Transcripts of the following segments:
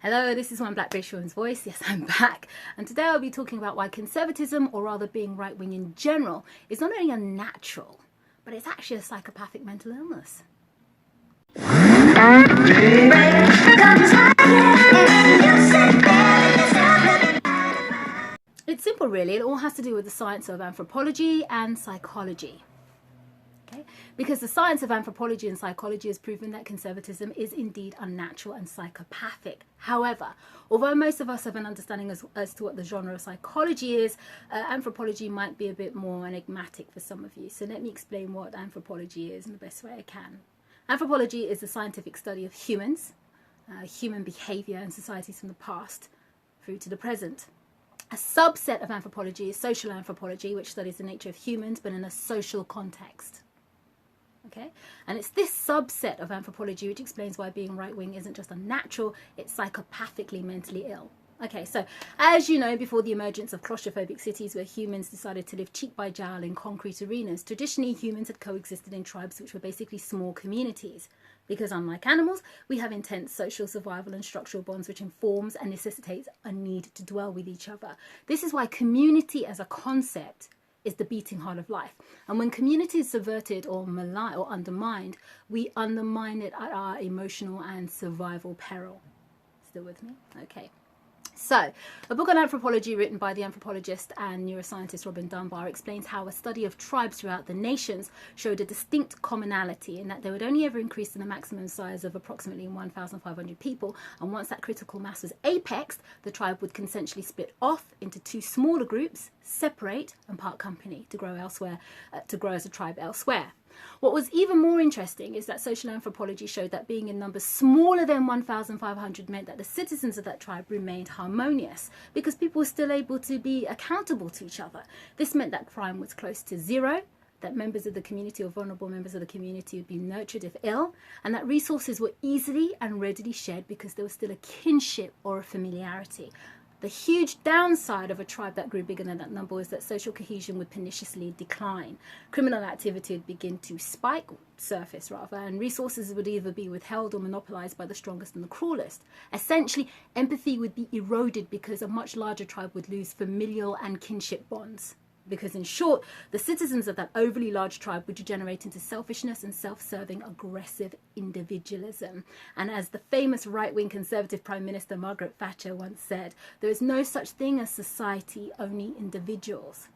Hello, this is One Black British Woman's Voice. Yes, I'm back. And today I'll be talking about why conservatism, or rather being right-wing in general, is not only unnatural, but it's actually a psychopathic mental illness. It's simple, really. It all has to do with the science of anthropology and psychology. Okay? Because the science of anthropology and psychology has proven that conservatism is indeed unnatural and psychopathic. However, although most of us have an understanding as to what the genre of psychology is, anthropology might be a bit more enigmatic for some of you. So let me explain what anthropology is in the best way I can. Anthropology is the scientific study of humans, human behavior and societies from the past through to the present. A subset of anthropology is social anthropology, which studies the nature of humans but in a social context. Okay, and it's this subset of anthropology which explains why being right-wing isn't just unnatural, it's psychopathically mentally ill. Okay, so as you know, before the emergence of claustrophobic cities where humans decided to live cheek by jowl in concrete arenas, traditionally humans had coexisted in tribes which were basically small communities. Because unlike animals, we have intense social survival and structural bonds which informs and necessitates a need to dwell with each other. This is why community as a concept is the beating heart of life. And when community is subverted or maligned or undermined, we undermine it at our emotional and survival peril. Still with me? Okay. So, a book on anthropology written by the anthropologist and neuroscientist Robin Dunbar explains how a study of tribes throughout the nations showed a distinct commonality in that they would only ever increase in a maximum size of approximately 1,500 people, and once that critical mass was apexed, the tribe would consensually split off into two smaller groups, separate and part company to grow as a tribe elsewhere. What was even more interesting is that social anthropology showed that being in numbers smaller than 1,500 meant that the citizens of that tribe remained harmonious because people were still able to be accountable to each other. This meant that crime was close to zero, that members of the community or vulnerable members of the community would be nurtured if ill, and that resources were easily and readily shared because there was still a kinship or a familiarity. The huge downside of a tribe that grew bigger than that number was that social cohesion would perniciously decline. Criminal activity would begin to surface, and resources would either be withheld or monopolized by the strongest and the cruelest. Essentially, empathy would be eroded because a much larger tribe would lose familial and kinship bonds. Because in short, the citizens of that overly large tribe would degenerate into selfishness and self-serving aggressive individualism. And as the famous right-wing conservative Prime Minister Margaret Thatcher once said, there is no such thing as society, only individuals.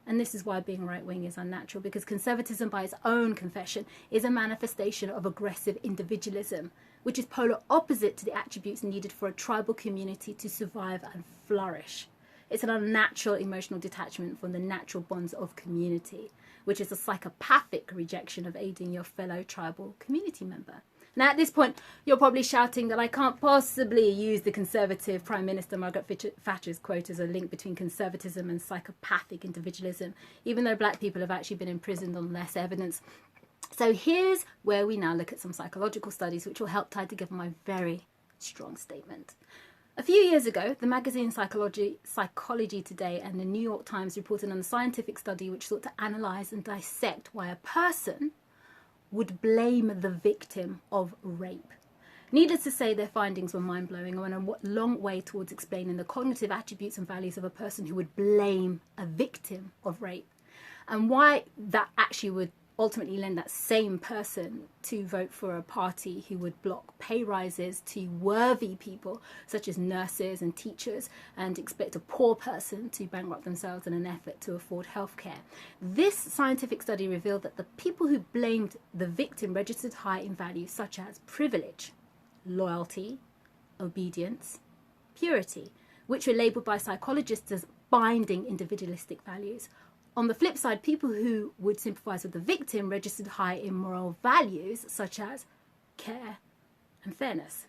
And this is why being right-wing is unnatural, because conservatism by its own confession is a manifestation of aggressive individualism, which is polar opposite to the attributes needed for a tribal community to survive and flourish. It's an unnatural emotional detachment from the natural bonds of community, which is a psychopathic rejection of aiding your fellow tribal community member. Now, at this point, you're probably shouting that I can't possibly use the conservative Prime Minister Margaret Thatcher's quote as a link between conservatism and psychopathic individualism, even though black people have actually been imprisoned on less evidence. So here's where we now look at some psychological studies which will help tie together my very strong statement. A few years ago, the magazine Psychology Today and the New York Times reported on a scientific study which sought to analyse and dissect why a person would blame the victim of rape. Needless to say, their findings were mind-blowing and went a long way towards explaining the cognitive attributes and values of a person who would blame a victim of rape, and why that actually would ultimately lend that same person to vote for a party who would block pay rises to worthy people such as nurses and teachers and expect a poor person to bankrupt themselves in an effort to afford healthcare. This scientific study revealed that the people who blamed the victim registered high in values such as privilege, loyalty, obedience, purity, which were labelled by psychologists as binding individualistic values. On the flip side, people who would sympathise with the victim registered high in moral values such as care and fairness,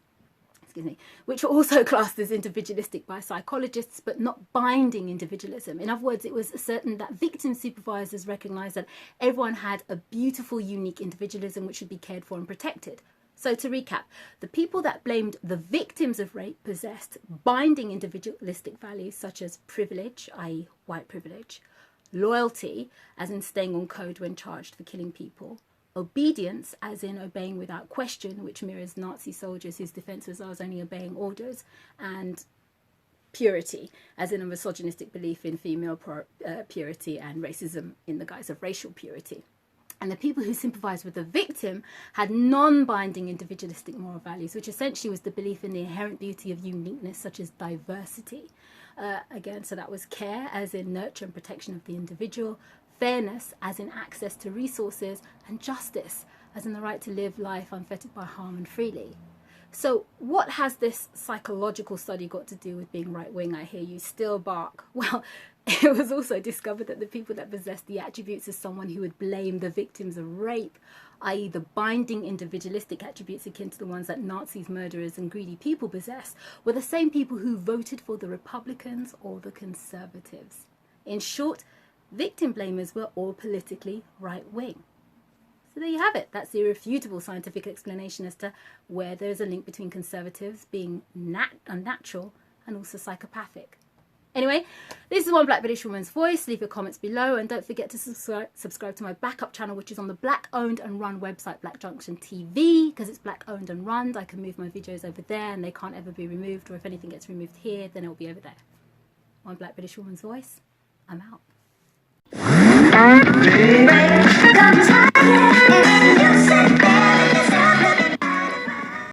which were also classed as individualistic by psychologists, but not binding individualism. In other words, it was certain that victim supervisors recognised that everyone had a beautiful, unique individualism which should be cared for and protected. So to recap, the people that blamed the victims of rape possessed binding individualistic values such as privilege, i.e. white privilege, loyalty, as in staying on code when charged for killing people, obedience, as in obeying without question, which mirrors Nazi soldiers whose defense was I was only obeying orders, and purity, as in a misogynistic belief in female purity and racism in the guise of racial purity. And the people who sympathized with the victim had non-binding individualistic moral values, which essentially was the belief in the inherent beauty of uniqueness, such as diversity. Again, so that was care, as in nurture and protection of the individual, fairness, as in access to resources, and justice, as in the right to live life unfettered by harm and freely. So what has this psychological study got to do with being right-wing? I hear you still bark. Well, it was also discovered that the people that possessed the attributes of someone who would blame the victims of rape, i.e. the binding individualistic attributes akin to the ones that Nazis, murderers and greedy people possess, were the same people who voted for the Republicans or the Conservatives. In short, victim blamers were all politically right-wing. So there you have it. That's the irrefutable scientific explanation as to where there's a link between conservatives being unnatural and also psychopathic. Anyway, this is One Black British Woman's Voice. Leave your comments below, and don't forget to subscribe to my backup channel, which is on the black owned and run website Black Junction TV, because it's black owned and run. I can move my videos over there and they can't ever be removed, or if anything gets removed here, then it'll be over there. One Black British Woman's Voice. I'm out.